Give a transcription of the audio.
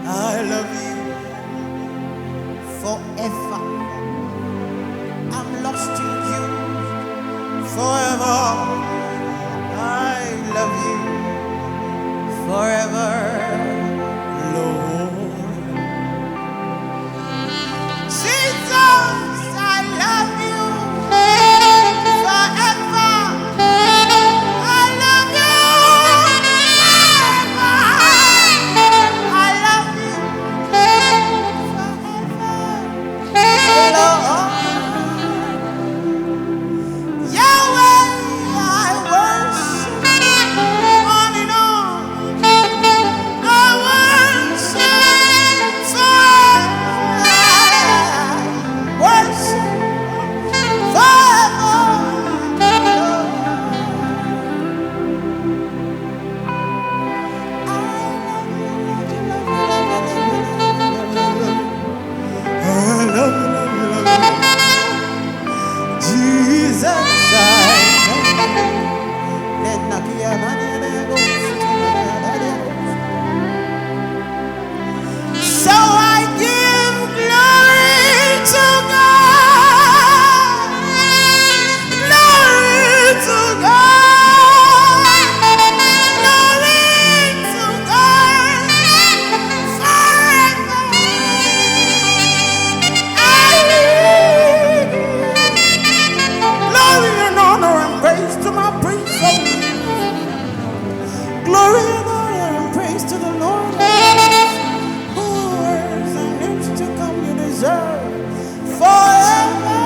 I love you forever. I'm lost in you forever. I love you forever, Lord. Jesus, I love you forever. I love you forever. I love you forever, Lord. Yahweh, I worship on and on. I worship forever. Worship forever. Jesus, so I give glory to God, glory to God, glory to God, forever. Glory and honor and praise to my Prince of Peace. Glory and honor and praise to the Lord. Who is and lives to come, you deserve forever.